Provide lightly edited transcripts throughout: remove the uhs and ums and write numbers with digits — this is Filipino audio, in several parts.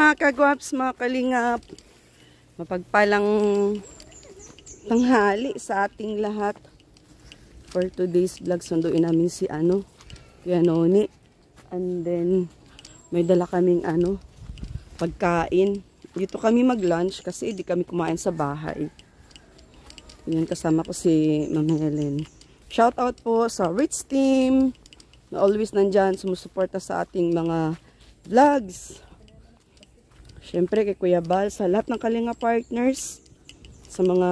mga kagwaps, mga kalingap. Mapagpalang tanghali sa ating lahat. For today's vlog, sunduin namin si Kuya Noni. And then, may dala kaming pagkain. Dito kami mag-lunch kasi di kami kumain sa bahay. Yan, kasama ko si Ma'am Helen. Shout out po sa Rich Team na always nandyan, sumusuporta sa ating mga vlogs. Siyempre kay Kuya Bal, sa lahat ng Kalinga partners, sa mga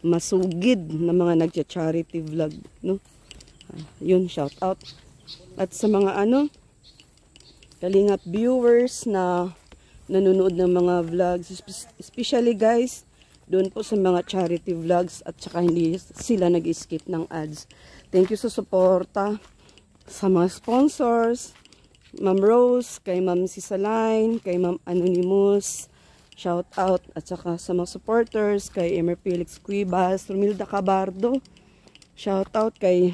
masugid na mga nagcha-charity vlog, no? Yun, shout out. At sa mga Kalingap viewers na nanonood ng mga vlogs, especially guys, doon po sa mga charity vlogs at saka hindi sila nag-skip ng ads. Thank you sa suporta sa mga sponsors, Ma'am Rose, kay Ma'am Sisaline, kay Ma'am Anonymous, shout out, at saka sa mga supporters, kay Emer Felix Cuibas, Romilda Cabardo, shout out kay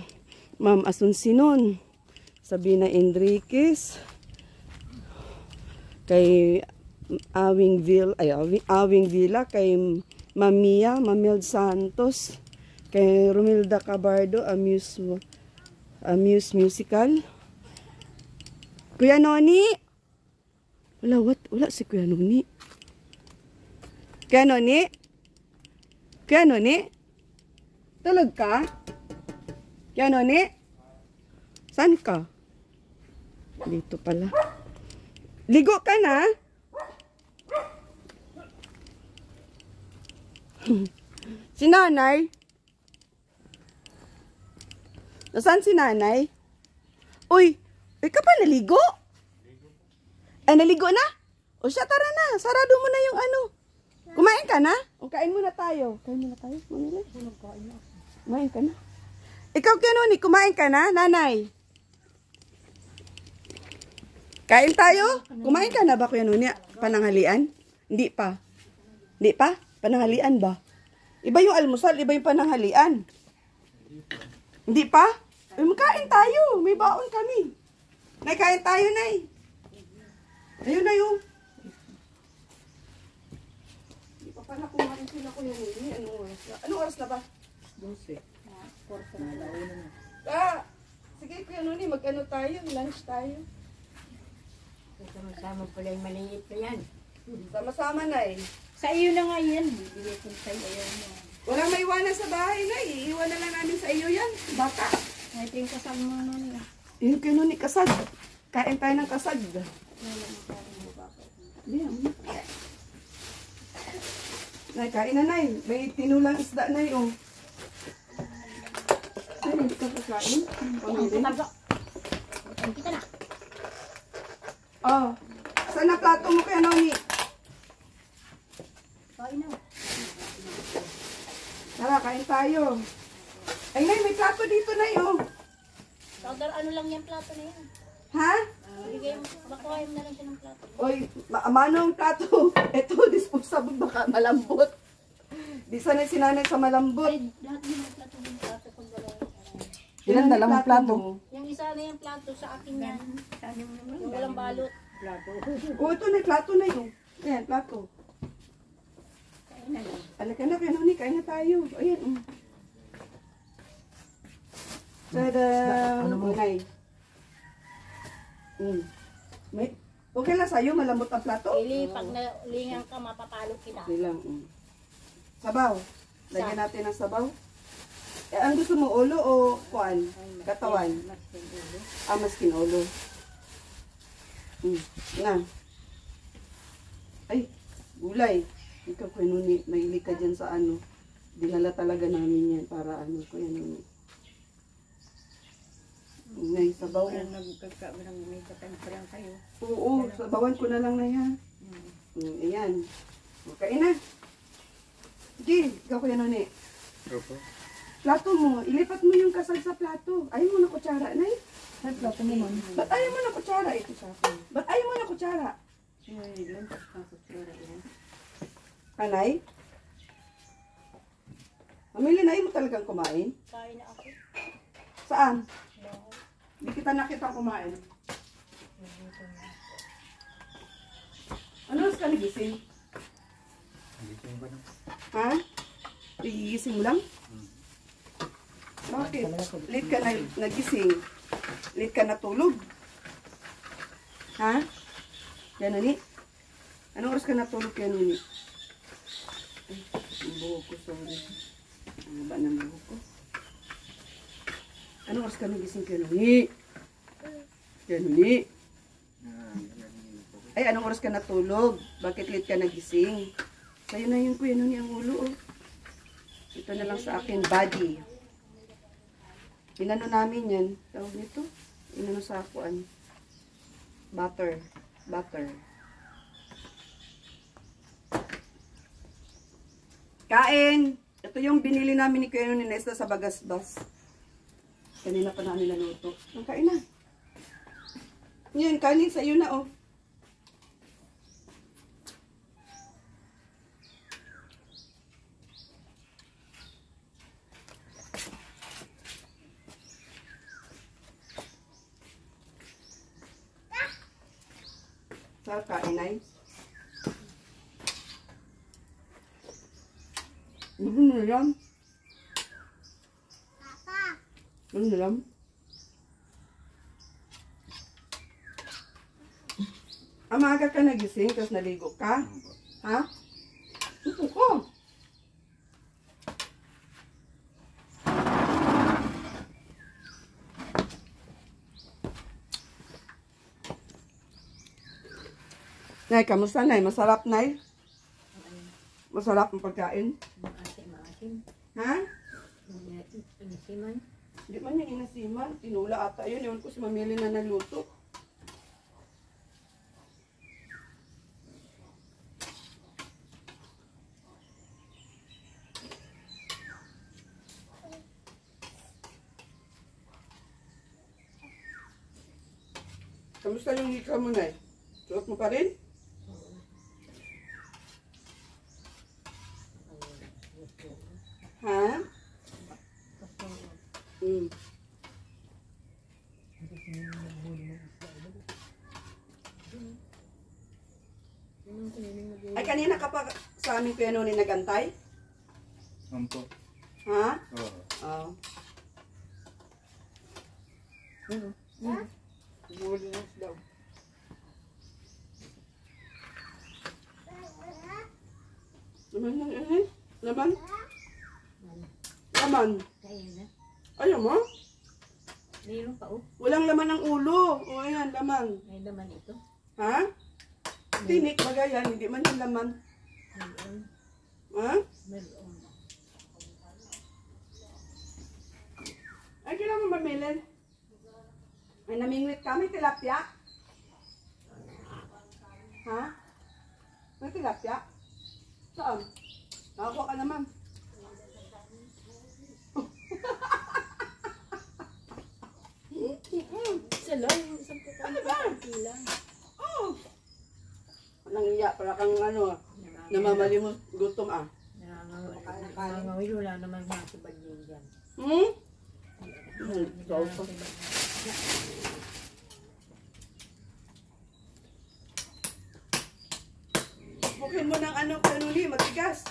Ma'am Asuncinon, Sabina Enriquez, kay Awing Villa, kay Mamia, Mamel Santos, kay Romilda Cabardo, Amuse Musical, Kuya Noni. Wala si Kuya Noni. Kuya Noni? Kuya Noni? Tulog ka? Kuya Noni? Saan ka? Dito pala. Ligo ka na? Si nanay? Nasaan si nanay? Uy, ka pa naligo? Ay, naligo na? O siya, tara na. Sarado mo na yung Kumain ka na? O, kain muna tayo. Kain muna tayo. Kumain ka na. Ikaw, Kenoni, kumain ka na, nanay? Kain tayo? Kumain ka na ba, Kuya Noni? Pananghalian? Hindi pa. Hindi pa? Pananghalian ba? Iba yung almusal, iba yung pananghalian. Hindi pa? Ay, makain tayo. May baon kami. Nay, kain tayo, Nay. Ayun na yun. Hindi pa pala kumain sila, Kuya Noni. Anong oras na? Anong oras na ba? 12. Sige, Kuya Noni, mag-ano tayo? Lunch tayo. Sama-sama pala yung maliit na yan. Sama-sama, Nay. Sa iyo na nga yan. Bibigay ko sa iyo yan. Walang maiwanan sa bahay, Nay. Iiwan na lang namin sa iyo yan. Bata. Ito yung kasal mo nun. Yung Kuya Noni, kasad. Kain tayo ng kasad. Nay, kain na, Nay. May tinulang isda, Nay, oh. Ay, hindi ka kakain? Pamilin? Kita na. Oh. Saan na plato mo, Kuya Noni? Kain na. Tara, kain tayo. Ay, Nay, may plato dito, Nay, oh. Ano lang yung plato na yan. Ha? Bakuha mo na lang siya ng plato. Oy, mano ang plato? Ito, disposable, baka malambot. Di sanay sinanay sa malambot. Ay, lahat mo ng plato ng plato pag dalawa. Ilan dalang plato? Yung isa na yung plato sa akin yan. Yung walang balot. Oh, ito na, plato na yun. Ayan, plato. Kain na lang. Alaka na, Kuya Noni, kain na tayo. Ayan, Tada! Ano mo? May, okay lang sa'yo, malambot ang plato? Ili, pag nalingan ka, mapapalo kita. Okay lang. Sabaw. Lagyan natin ng sabaw. Eh, ang gusto mo, ulo o kuan? Katawan? Maskin ulo. Na. Ay, gulay. Ikaw, Kuya Noni, mahilig ka dyan sa dinala talaga namin yan para Kuya Noni. Ngay, sabaw. May katang pa lang kayo. Oo, sabawan ko na lang na yan. Ayan. Kain na. Jin, ikaw, Kuya Noni. Opo. Plato mo, ilipat mo yung kasal sa plato. Ayaw mo na kutsara, Nay. Ay, plato mo man. Ba't ayaw mo na kutsara? Ito sa akin. Ba't ayaw mo na kutsara? Anay? Mamili na, ayaw mo talagang kumain? Kain na ako. Saan? Hindi kita nakita kumain. Ano oras ka nagising? Nagising ko na. Ha? Nagigising mo lang? Bakit? Late ka na nagising. Late ka natulog. Ha? Yan, Nuni? Anong oras ka natulog kaya, Nuni? Ay, ang buhok ko, sorry. Ang haba ng buhok ko. Anong oras ka nagising kaya, Nuni? Kaya, Nuni? Ay, anong oras ka natulog? Bakit late ka nagising? Sa'yo na yun, Kuya Nuni, ang ulo, oh. Ito na lang sa akin, body. Inano namin yan. Tawag nito. Inano sa akuan. Butter. Butter. Kain! Ito yung binili namin ni Kuya ni Nesta sa Bagasbas. Kanina pa namin naluto. Ang kain na. Yan, kanin sa'yo na, oh. Sa kain ay. Ano na lang? Ano na lang? Amaga ka nagising, tapos naligo ka? Ha? Upo ko. Nay, kamusta, Nay? Masarap, Nay? Masarap ang pagkain? Maasim. Ha? Inisiman. Hindi man yung inasiman. Tinula ata yun. Ewan ko si Mamili na naluto. Kamusta yung hika mo, Nay? Suot mo pa rin? Ha? Hmm. Ay, kanina ka pa sa amin Kuya Nuni nagantay? Ampo. Ha? Oo. Oo. Bulinas daw. Laman lang, laman? Laman. Kaya na. Ayaw mo? Mayroon pa, oh. Walang laman ng ulo. O, ayan, laman. May laman ito. Ha? Tinik, bagayan. Hindi man yung laman. Mayroon. Ha? Mayroon. Ay, kailangan mo mamilin. Ay, namingwit ka. May tilapia? Ha? May tilapia? Saan? Nakakuha ka naman. Isa lang, isang Ano ba? lang. Oh! Anong iya, para kang ano, namamali mo gutom ah. Nangangawil, wala naman masibad yun dyan. Hmm? Sausa. Bukin mo ng ano, kanuli, matigas.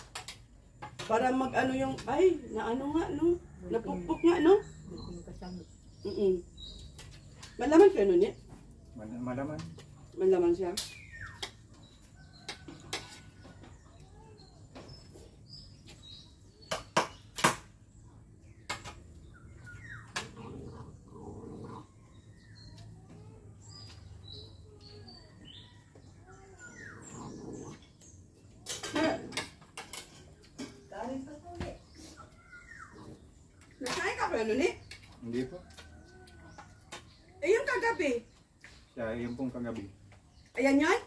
Para mag ano yung, ay, na ano nga, no? Napukpuk nga, no? Yung kasama. Malaman ka nun eh? Malaman. Malaman siya. Nakain ka pa nun eh? Hindi po. Eh yung kagabi. Siya, yun pong kagabi. Ayan yan?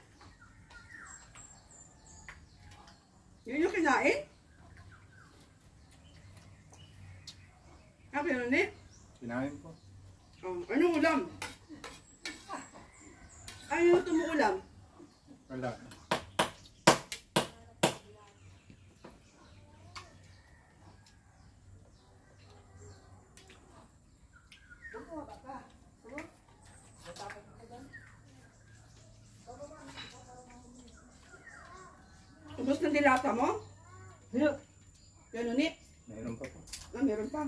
Yun yung kinain? Kape nun eh? Kinain po. Anong ulam? Ano ito mo ulam? Wala. Ubus ng dilata mo? Pero, Gano'n ni? Mayroon pa po. Meron pa.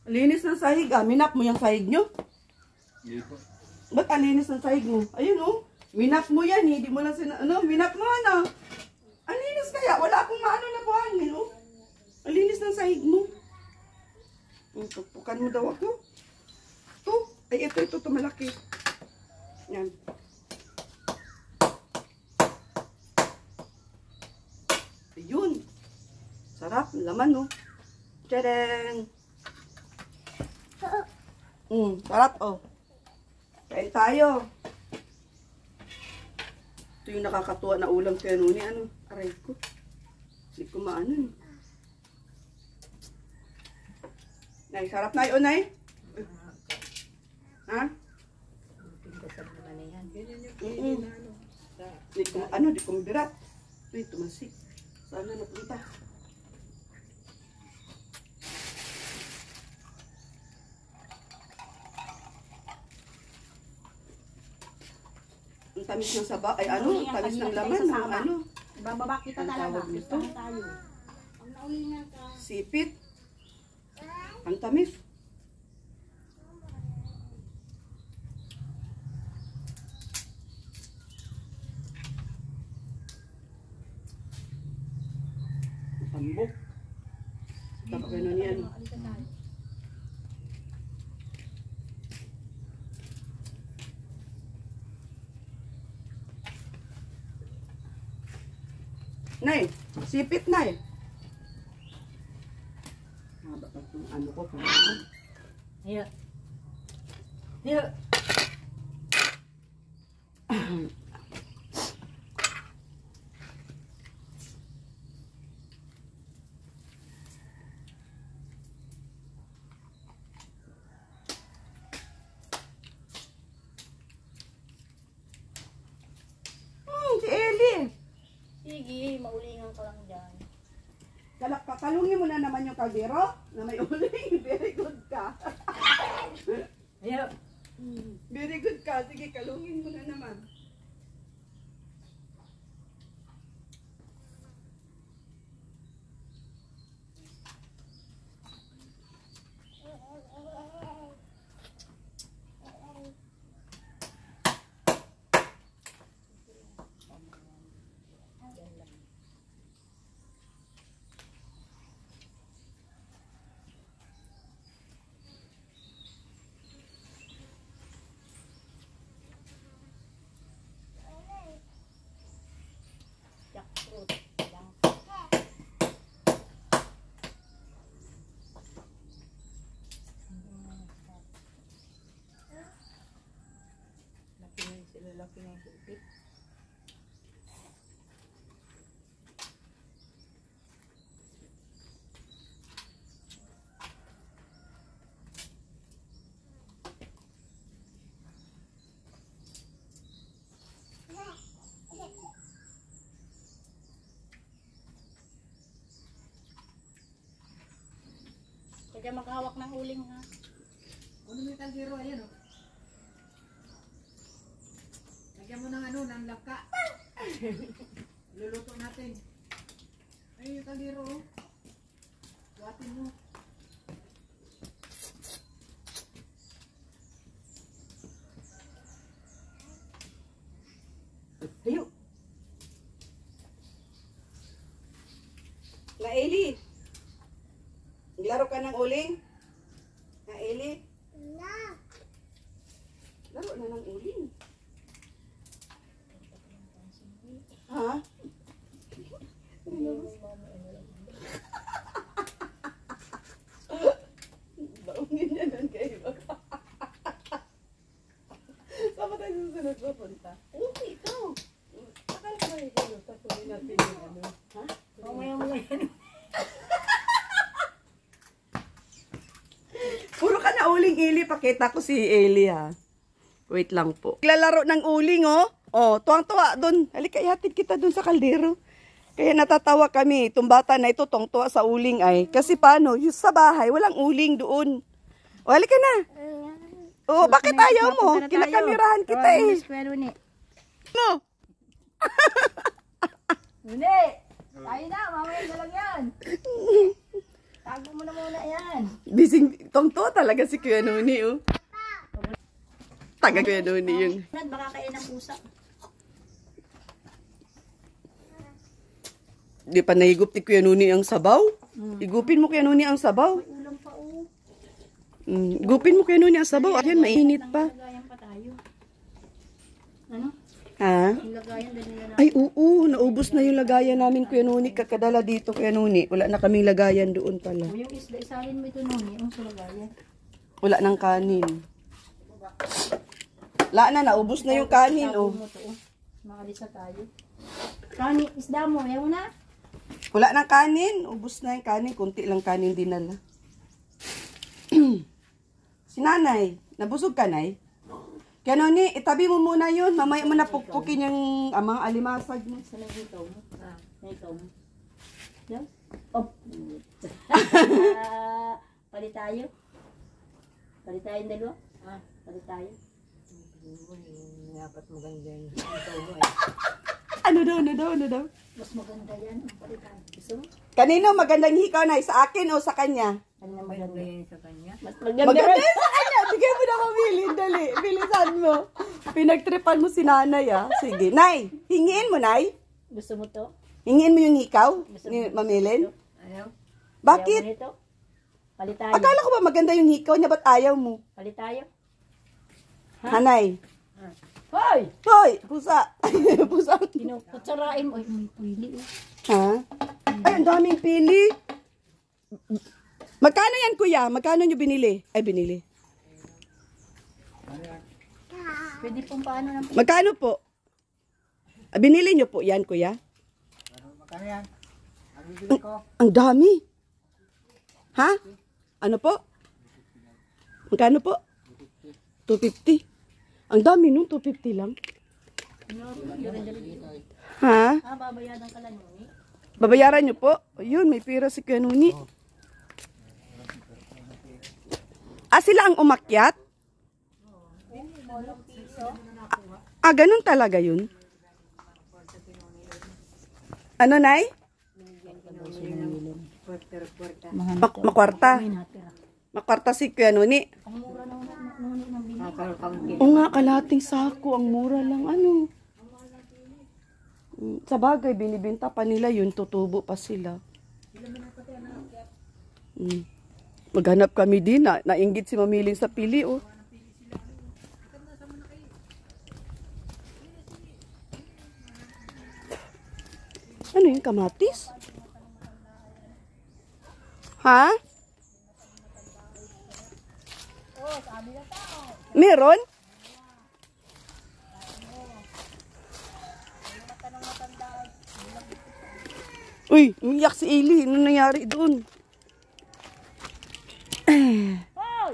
Linis ng sahig ah. Minap mo yung sahig nyo? Hindi po. Ba't alinis ng sahig mo? Ayun oh. Minap mo yan eh. Hindi mo lang minap mo ano. Ang linis kaya. Wala akong maano na buhangin oh. Ang linis ng sahig mo. Tupukan mo daw ako. Ito. Ay ito malaki. Yan. Ayun. Sarap. Laman no. Tadang. Sarap oh. Kain tayo. Ito yung nakakatuwa na ulam kaya nuni. Ano? Aray ko. Hindi ko maano eh. Nay, sarap na yun, Nay. Ha? pintasab naman na yan. Ganyan yung pili na Di ko mabirat. Uy, tumasik. Sana napunta. Ang tamis ng saba, ay ano, ang tamis ng laman, ng ano. Bababa kita Ang talaga. tawag nito? Gusto tayo. Pag naulingan ka. Sipit. Ang tamis. Tambok. Tapos ganun yan. Alika tayo. Nay, sipit nay. Haba pa itong ano ko. Hiya. Hiya. Si Ellie. Sige, maulingan ka lang dyan. Kalungin mo na naman yung kaldero na may uling. Very good ka. Hiya. Very good ka. Sige, kalungin mo na naman. Jackfruit. Lang. laki na yung sipit. Kaya maghawak ng uling ha. Ano may kaldero? Ayan o. Lagyan mo ng ano, ng laka. Luluto natin. Ayun yung kaldero o. Buhatin mo. Hayo. Na Eli. Naglaro ka ng uling? Na Eli? Laro na ng uling. Ha? Baungin niya nun kayo. Saan ba tayo susunod papunta? Okay, ikaw. Akala ko yung gano'n. Tatuloy natin yung ano. Ha? Mamaya mo yan. Puro ka na uling, Eli. Pakita ko si Eli, ha. Wait lang po. Naglalaro ng uling, oh. Oh, tuwang-tuwa doon. Halika, ihatid kita doon sa kaldero. Kaya natatawa kami, itong bata na ito, tongtuwa sa uling ay. Kasi paano, yung sa bahay, walang uling doon. O, halika na. Oo, bakit ayaw mo? Kinakamirahan kita eh. No. Uni! Tayo na, mamaya na lang yan. Tago mo na muna yan. Bising, tongtuwa talaga si Kuya Nuni, oh. Taga Kuya Nuni yun. Baka kayo ng pusa. Di pa nahigup ni Kuya Nuni ang sabaw? Igupin mo Kuya Nuni ang sabaw. Ulam pa o. Gupin mo Kuya Nuni ang sabaw. Ayan, mainit pa. Lagayan pa tayo. Ano? Ha? Yung lagayan din nila. Ay, oo. Naubos na yung lagayan namin Kuya Nuni. Kakadala dito Kuya Nuni. Wala na kaming lagayan doon pala. O yung isda, isalin mo ito nung yung sa lagayan. Wala nang kanin. Wala na, naubos na yung kanin, oh. Mo to, oh. Makalisa tayo. Kanin, isda mo, ayaw na. Wala nang kanin. Ubos na yung kanin. Kunti lang kanin dinala. Si nanay, nabusog ka, nay? Kaya Noni, itabi mo muna yun. Mamaya mo na pukpukin yung mga alimasag mo. Sa nagitaw mo. Nagitaw mo. Yan. Oh. Palit tayo. Palit tayong dalawa. Palit tayo. Dapat maganda yung itaw mo eh. Ano daw? Mas maganda yan. Palit tayo. Gusto mo? Kanino magandang hikaw, nay? Sa akin o sa kanya? Ano na maganda yun sa kanya? Mas Maganda yun sa kanya. Bigay mo na mamili. Dali. Bilisan mo. Pinagtripan mo si nanay, ah. Sige. Nay, hingiin mo, nay. Gusto mo to? Hingiin mo yung hikaw ni Mamilin. Ayaw? Bakit? Ayaw mo nito? Palit tayo. Akala ko ba maganda yung hikaw niya, ba't ayaw mo? Palit tayo. Hanay. Hoy! Hoy! Pusa! Pusa! Kinukutsarain mo. Ay, may pili. Ha? Ay, ang daming pili. Magkano yan, kuya? Magkano nyo binili? Ay, binili. Pwede pong paano ng Magkano po? Ah, binili nyo po yan, kuya? Magkano yan? Ang bibili ko. Ang dami. Ha? Ano po? Magkano po? 250. Ang dami nun, 250 lang. Ha? babayadan ka lang yun eh. Babayaran nyo po? Ayun, may pira si Kuya Nuni. Ah, sila ang umakyat? Ah, ganun talaga yun? Ano, Nay? Makwarta. Makwarta si Kuya Nuni. Ang mura ng nuni ng bili. O nga, kalating sako. Ang mura lang. Ano? Sa bagay, binibenta pa nila yun. Tutubo pa sila. Maghanap kami din. Nainggit si Mamiling sa pili, oh. Ano yung kamatis? Ha? Meron? Uy, umiyak si Eli. Ano nangyari doon? Hoy!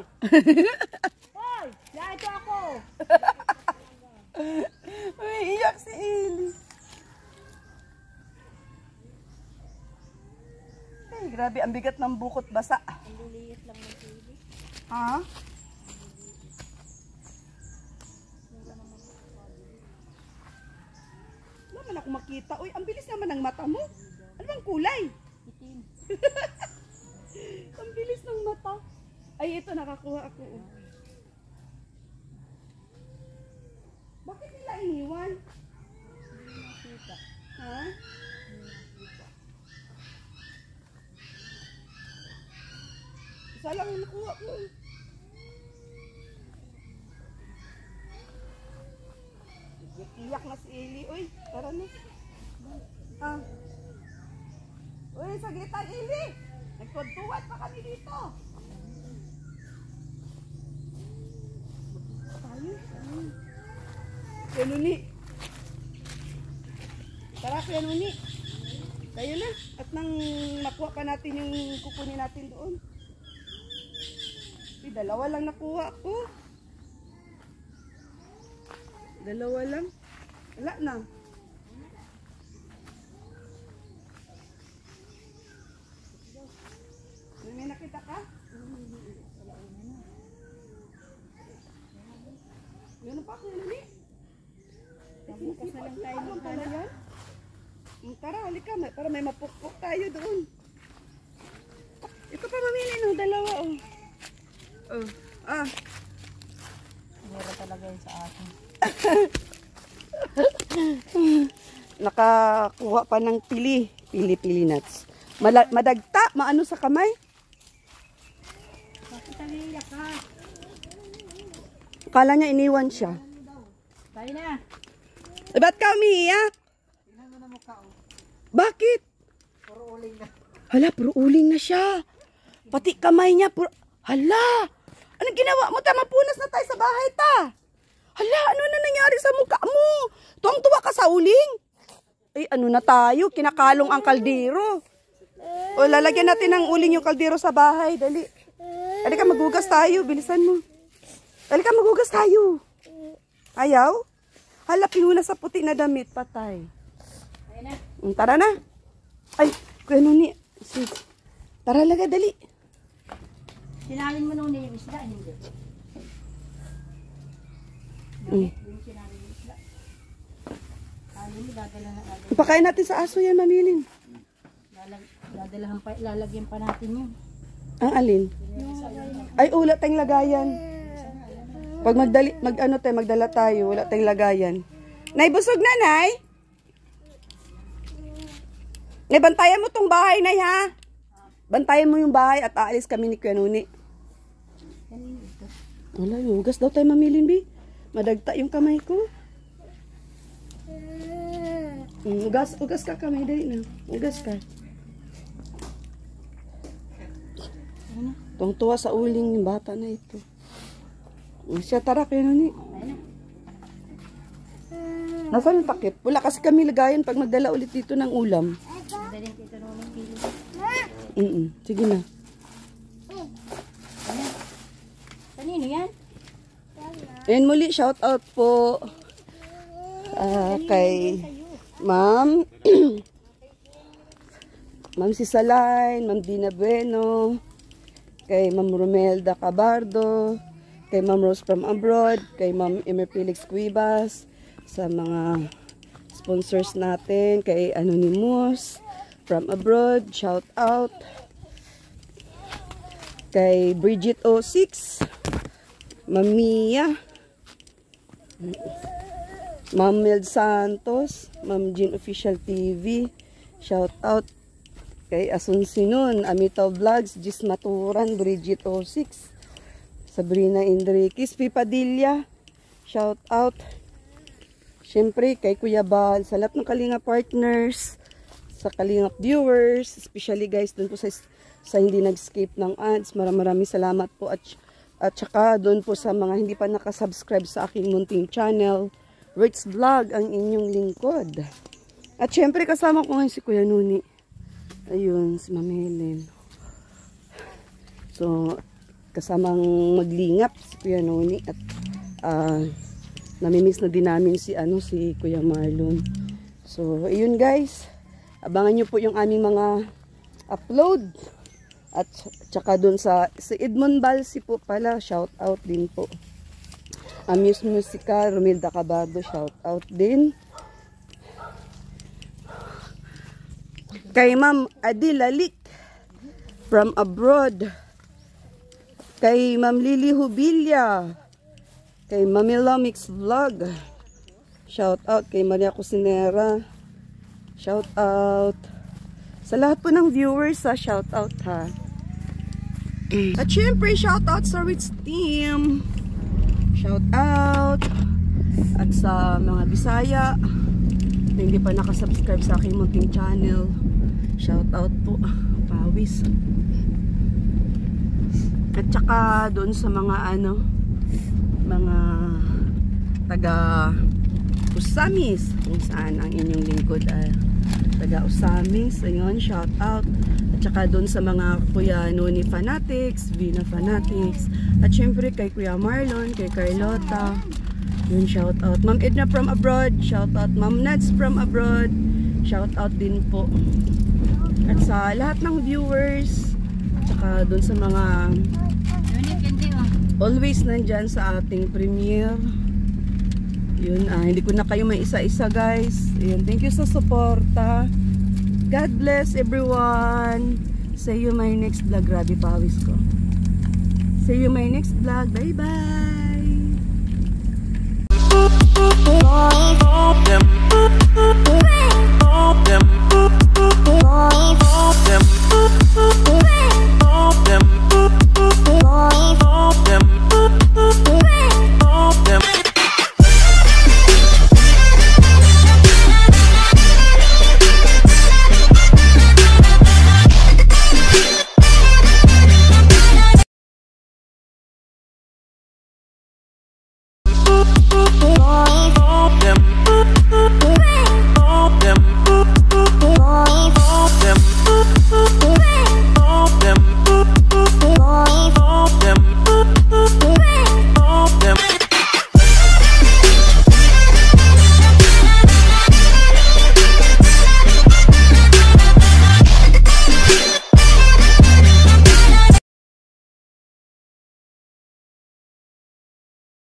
Hoy! Yan ito ako! Umiiyak si Eli. Ay, grabe. Ang bigat ng bukot basa. Ang liliit lang ng pili. Ha? Wala man ako makita. Uy, ang bilis naman ng mata mo. Ano bang kulay? Itim. Ang bilis ng mata. Ay, ito nakakuha ako. Oh. Bakit nila iniwan? Ha? Isa lang yung nakuha ko. Iyak na si Eli. Uy, tara na. Ah. Uy, saglitan Eli. Nagtuwad pa kami dito. Tayo. Kuya Nuni. Tara, Kuya Nuni. Tayo na. At nang makuha pa natin yung kukunin natin doon. Uy, dalawa lang nakuha ko. Dalawa lang. Wala na. pa, Nuni. Bukas na lang tayo Magkano maghanap. yan? Tara, halika. Para may mapukpok tayo doon. Ito pa mamili no, dalawa oh. Oh, ah. Meron talaga yun sa atin. Nakakuha pa ng pili nuts. Madagta, maano sa kamay? Bakit nangihila ka? Akala niya iniwan siya. Tayo na. Eh, ba't ka umiiyak? Tingnan mo na mukha oh. Bakit? Puro uling na. Hala, puro uling na siya. Pati kamay niya, puro... Hala! Anong ginawa mo? Mapunas na tayo sa bahay, ta. Hala, ano na nangyari sa mukha mo? Tuwang-tuwa ka sa uling? Ay, ano na tayo? Kinakalong ang kaldero. O, lalagyan natin ng uling yung kaldero sa bahay. Dali. Dali ka, maghugas tayo. Bilisan mo. Dali ka, maghugas tayo. Ayaw? Hala, pinunas sa puti na damit. Patay. Tayo na. Tara na. Ay, kuya Nuni. Tara laga, dali. Sinalin mo nung yung isda, hindi. Mm. Yung sinalin yung isda. Tayo mo, dadalahan. Pakain natin sa aso yan, mamilin. Lalagyan pa natin yun. Ang alin? Ay, wala tayong lagayan. Pag magdala tayo, wala tayong lagayan. Nay, busog na, Nay? Nay, bantayan mo tong bahay, Nay, ha? Bantayan mo yung bahay at aalis kami ni Kuya Nuni. Wala, hugas daw tayo mamilin, Bi. Madagta yung kamay ko. Ugas ka kamay, dahil na. Ugas ka. Tuwang-tuwa sa uling yung bata na ito. Siya, tara, Kuya Nuni. Nasaan yung takip? Wala kasi kami lagayan pag magdala ulit dito ng ulam. Dalhin dito nung pili. Sige na. Kanino yan? And muli, shout out po kay Ma'am Ma'am Sisaline, Ma'am Dina Bueno, kay Ma'am Romelda Cabardo, kay Ma'am Rose from abroad, kay Ma'am Emer Felix Cuevas, sa mga sponsors natin, kay Anonymous from abroad, shout out. Kay Bridget 06, Ma'am Mia, Ma'am Mel Santos, Ma'am Jean Official TV, shout out. Kay Asunsinon, Amitaw Vlogs, Gis Maturan, Bridget 06, Sabrina Enriquez, Pipadilla, shout out. Siyempre kay Kuya Bal, sa lahat ng Kalinga partners, sa Kalinga viewers, especially guys dun po sa hindi nag-skip ng ads, maraming salamat po at saka dun po sa mga hindi pa nakasubscribe sa aking munting channel, Rich Vlog, ang inyong lingkod. At siyempre kasama ko ngayon si Kuya Nuni. Ayun, si Ma'am Helen. So, kasamang maglingap si Kuya Nuni at namimiss na din namin si Kuya Marlon. So, ayun guys. Abangan nyo po yung aming mga upload. At tsaka dun sa Edmond Balsi po pala, shout out din po. Amuse Musica, Romilda Cabardo, shout out din. Kay Ma'am Adila Lik from abroad. Kay Ma'am Lily Hubilia. Kay Mamila Mix Vlog. Shout out kay Maria Cusinera. Shout out. Sa lahat po ng viewers, shout out ha. At syempre, shout out sa Rich Team. Shout out. At sa mga Bisaya na hindi pa nakasubscribe sa aking munting channel. Shout out po. Pawis. At saka doon sa mga mga taga Usamis, kung saan ang inyong lingkod ay taga Usamis. Ayun, shout out. At saka doon sa mga Kuya Nuni Fanatics, Vina Fanatics, at syempre kay Kuya Marlon, kay Carlota, yun, shout out. Ma'am Edna from abroad, shout out. Ma'am Nads from abroad, shout out din po. At sa lahat ng viewers, at saka doon sa mga always nandyan sa ating premiere, Yun, hindi ko na kayo may isa-isa guys. Ayun, thank you sa suporta. God bless everyone. See you my next vlog. Grabe pawis ko. See you my next vlog. Bye bye.